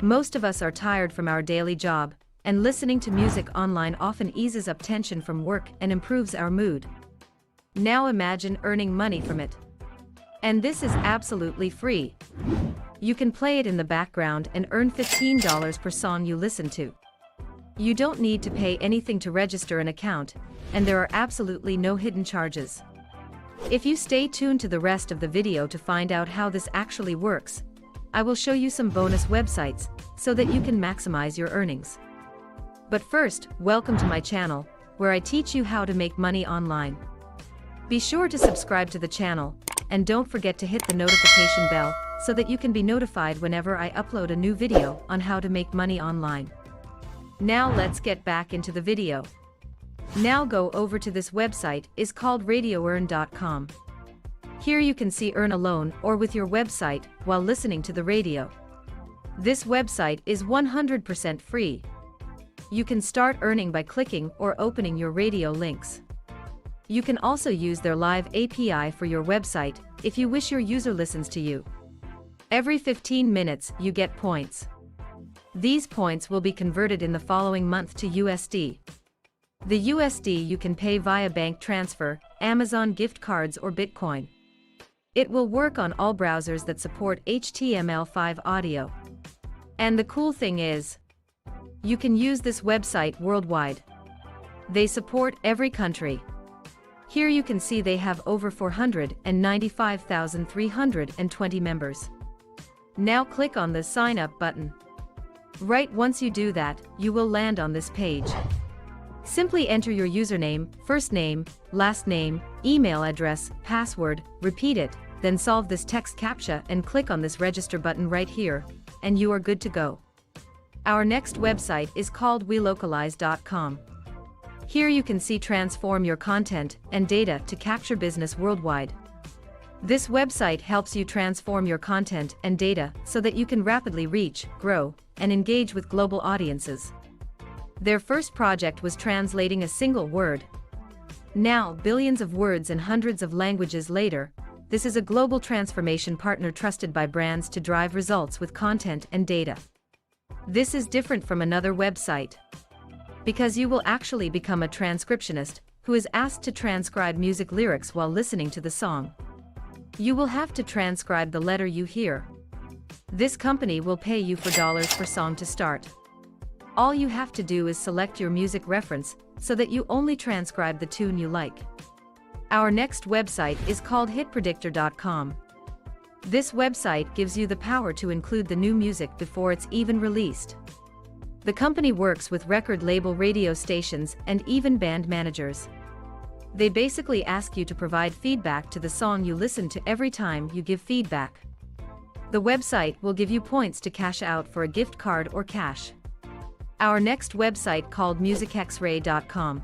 Most of us are tired from our daily job, and listening to music online often eases up tension from work and improves our mood. Now imagine earning money from it. And this is absolutely free. You can play it in the background and earn $15 per song you listen to. You don't need to pay anything to register an account, and there are absolutely no hidden charges. If you stay tuned to the rest of the video to find out how this actually works, I will show you some bonus websites so that you can maximize your earnings. But first, welcome to my channel, where I teach you how to make money online. Be sure to subscribe to the channel, and don't forget to hit the notification bell so that you can be notified whenever I upload a new video on how to make money online. Now let's get back into the video. Now go over to this website is called radioearn.com. Here you can see earn alone or with your website while listening to the radio. This website is 100% free. You can start earning by clicking or opening your radio links. You can also use their live API for your website if you wish your user listens to you. Every 15 minutes you get points. These points will be converted in the following month to USD. The USD you can pay via bank transfer, Amazon gift cards or Bitcoin. It will work on all browsers that support HTML5 audio. And the cool thing is, you can use this website worldwide. They support every country. Here you can see they have over 495,320 members. Now click on the sign up button. Right once you do that, you will land on this page. Simply enter your username, first name, last name, email address, password, repeat it, then solve this text CAPTCHA and click on this register button right here, and you are good to go. Our next website is called welocalize.com. Here you can see transform your content and data to capture business worldwide. This website helps you transform your content and data so that you can rapidly reach, grow, and engage with global audiences. Their first project was translating a single word. Now, billions of words and hundreds of languages later, this is a global transformation partner trusted by brands to drive results with content and data. This is different from another website, because you will actually become a transcriptionist who is asked to transcribe music lyrics while listening to the song. You will have to transcribe the letter you hear. This company will pay you for dollars per song to start. All you have to do is select your music reference so that you only transcribe the tune you like. Our next website is called hitpredictor.com. This website gives you the power to include the new music before it's even released. The company works with record label radio stations and even band managers. They basically ask you to provide feedback to the song you listen to every time you give feedback. The website will give you points to cash out for a gift card or cash. Our next website called musicxray.com.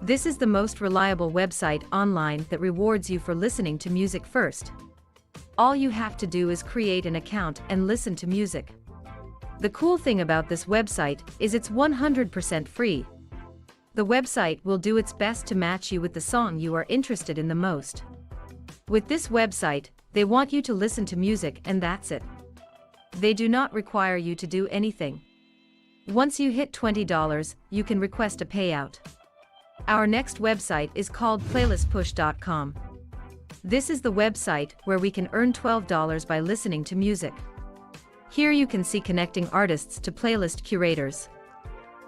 This is the most reliable website online that rewards you for listening to music first. All you have to do is create an account and listen to music. The cool thing about this website is it's 100% free. The website will do its best to match you with the song you are interested in the most. With this website, they want you to listen to music and that's it. They do not require you to do anything. Once you hit $20, you can request a payout. Our next website is called playlistpush.com. This is the website where we can earn $12 by listening to music. Here you can see connecting artists to playlist curators.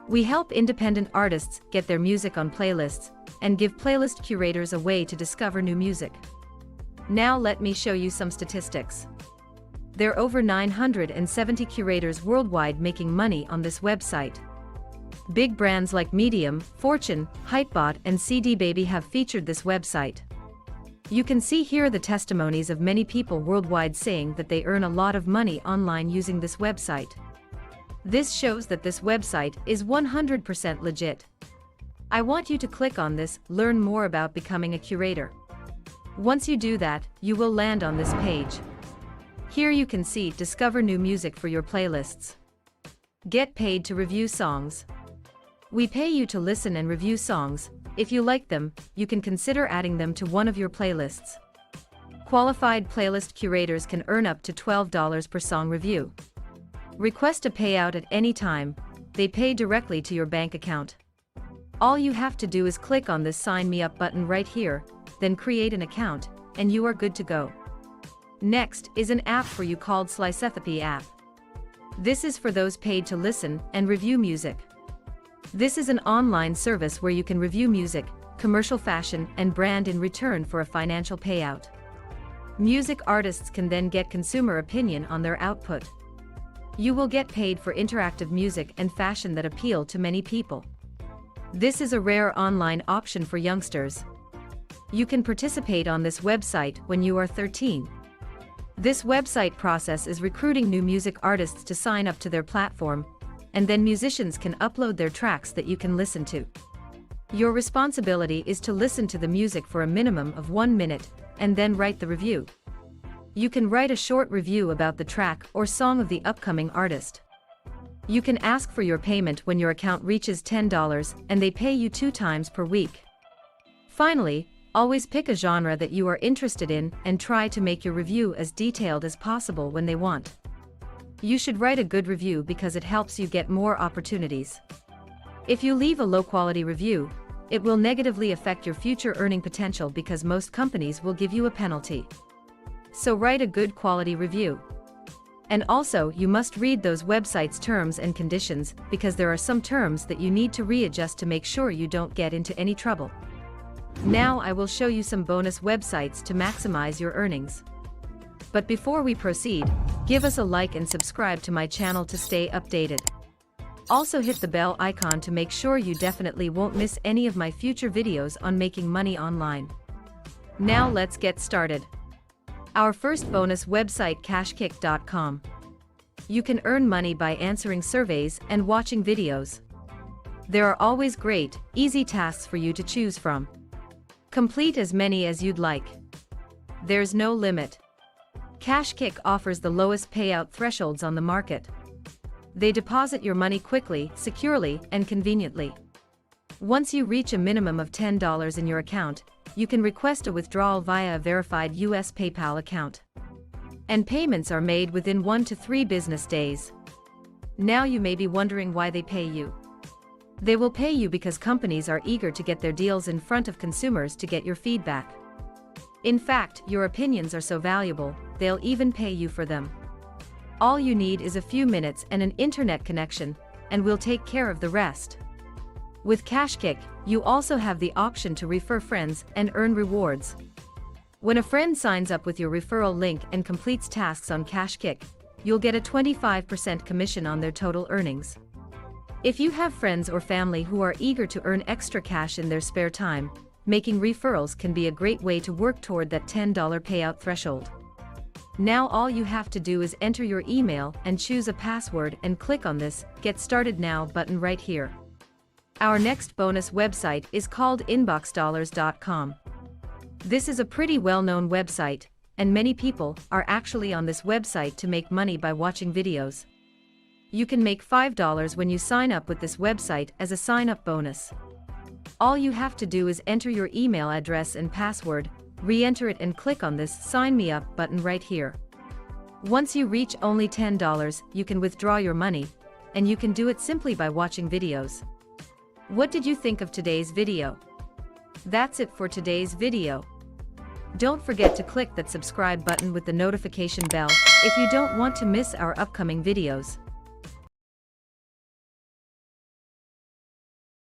We help independent artists get their music on playlists and give playlist curators a way to discover new music. Now let me show you some statistics. There are over 970 curators worldwide making money on this website. Big brands like Medium, Fortune, Hypebot, and CD Baby have featured this website. You can see here the testimonies of many people worldwide saying that they earn a lot of money online using this website. This shows that this website is 100% legit. I want you to click on this, learn more about becoming a curator. Once you do that, you will land on this page. Here you can see discover new music for your playlists. Get paid to review songs. We pay you to listen and review songs. If you like them, you can consider adding them to one of your playlists. Qualified playlist curators can earn up to $12 per song review. Request a payout at any time. They pay directly to your bank account. All you have to do is click on this Sign Me Up button right here, then create an account, and you are good to go. Next is an app for you called Slicethapy app. This is for those paid to listen and review music. This is an online service where you can review music, commercial fashion, and brand in return for a financial payout. Music artists can then get consumer opinion on their output. You will get paid for interactive music and fashion that appeal to many people. This is a rare online option for youngsters. You can participate on this website when you are 13. This website process is recruiting new music artists to sign up to their platform, and then musicians can upload their tracks that you can listen to. Your responsibility is to listen to the music for a minimum of 1 minute, and then write the review. You can write a short review about the track or song of the upcoming artist. You can ask for your payment when your account reaches $10 and they pay you 2 times per week. Finally, always pick a genre that you are interested in and try to make your review as detailed as possible when they want. You should write a good review because it helps you get more opportunities. If you leave a low-quality review, it will negatively affect your future earning potential because most companies will give you a penalty. So write a good quality review. And also, you must read those websites' terms and conditions because there are some terms that you need to readjust to make sure you don't get into any trouble. Now I will show you some bonus websites to maximize your earnings. But before we proceed, give us a like and subscribe to my channel to stay updated. Also hit the bell icon to make sure you definitely won't miss any of my future videos on making money online. Now let's get started. Our first bonus website, cashkick.com. You can earn money by answering surveys and watching videos. There are always great, easy tasks for you to choose from. Complete as many as you'd like. There's no limit. Cashkick offers the lowest payout thresholds on the market. They deposit your money quickly, securely, and conveniently. Once you reach a minimum of $10 in your account, you can request a withdrawal via a verified US PayPal account. And payments are made within 1 to 3 business days. Now you may be wondering why they pay you. They will pay you because companies are eager to get their deals in front of consumers to get your feedback. In fact, your opinions are so valuable, they'll even pay you for them. All you need is a few minutes and an internet connection, and we'll take care of the rest. With Cashkick, you also have the option to refer friends and earn rewards. When a friend signs up with your referral link and completes tasks on Cashkick, you'll get a 25% commission on their total earnings. If you have friends or family who are eager to earn extra cash in their spare time, making referrals can be a great way to work toward that $10 payout threshold. Now all you have to do is enter your email and choose a password and click on this Get Started Now button right here. Our next bonus website is called inboxdollars.com. This is a pretty well-known website, and many people are actually on this website to make money by watching videos. You can make $5 when you sign up with this website as a sign-up bonus. All you have to do is enter your email address and password, re-enter it and click on this Sign Me Up button right here. Once you reach only $10, you can withdraw your money, and you can do it simply by watching videos. What did you think of today's video? That's it for today's video. Don't forget to click that subscribe button with the notification bell if you don't want to miss our upcoming videos.